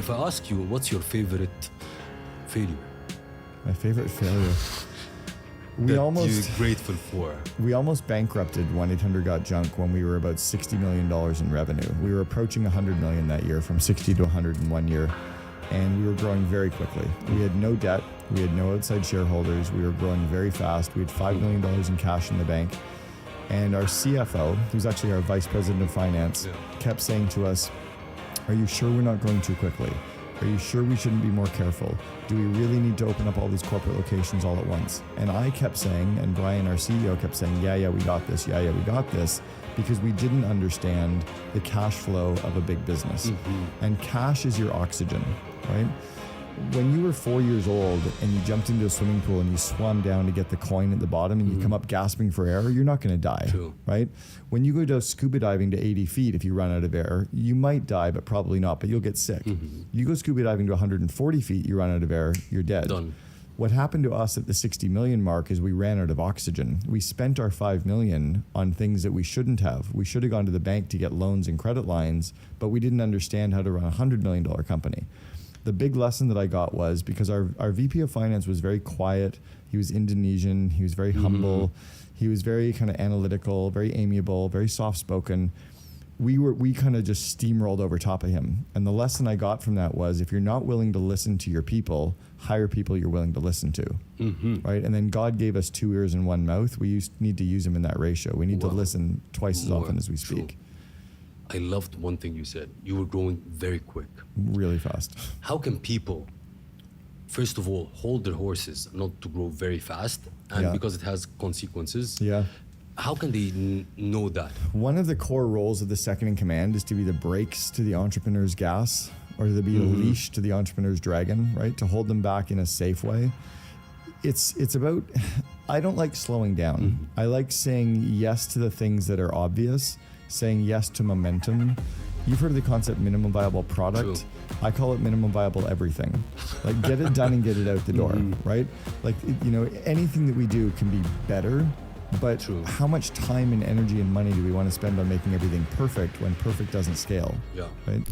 If I ask you, what's your favorite failure? My favorite failure. You're grateful for. We almost bankrupted 1-800-GOT-JUNK when we were about $60 million in revenue. We were approaching 100 million that year, from 60 to 100 in 1 year. And we were growing very quickly. We had no debt. We had no outside shareholders. We were growing very fast. We had $5 million in cash in the bank. And our CFO, who's actually our vice president of finance, kept saying to us, "Are you sure we're not growing too quickly? Are you sure we shouldn't be more careful? Do we really need to open up all these corporate locations all at once?" And I kept saying, and Brian, our CEO, kept saying, yeah, we got this. Yeah, we got this. Because we didn't understand the cash flow of a big business. And cash is your oxygen, right? When you were 4 years old and you jumped into a swimming pool and you swam down to get the coin at the bottom and you come up gasping for air, you're not going to die, right? When you go to scuba diving to 80 feet, if you run out of air, you might die, but probably not, but you'll get sick. You go scuba diving to 140 feet, you run out of air, you're dead. Done. What happened to us at the 60 million mark is we ran out of oxygen. We spent our 5 million on things that we shouldn't have. We should have gone to the bank to get loans and credit lines, but we didn't understand how to run a $100 million company. The big lesson that I got was, because our VP of finance was very quiet, he was Indonesian, he was very humble, he was very kind of analytical, very amiable, very soft-spoken. We kind of just steamrolled over top of him. And the lesson I got from that was, if you're not willing to listen to your people, hire people you're willing to listen to, right? And then God gave us 2 ears and 1 mouth. We need to use them in that ratio. We need to listen twice as often as we speak. I loved one thing you said. You were growing very quick. Really fast. How can people, first of all, hold their horses not to grow very fast, and because it has consequences? How can they know that? One of the core roles of the second in command is to be the brakes to the entrepreneur's gas, or to be a leash to the entrepreneur's dragon, right? To hold them back in a safe way. It's about, I don't like slowing down. I like saying yes to the things that are obvious, saying yes to momentum. You've heard of the concept minimum viable product. I call it minimum viable everything. Like, get it done and get it out the door, right? Like, anything that we do can be better, but how much time and energy and money do we want to spend on making everything perfect when perfect doesn't scale? Right?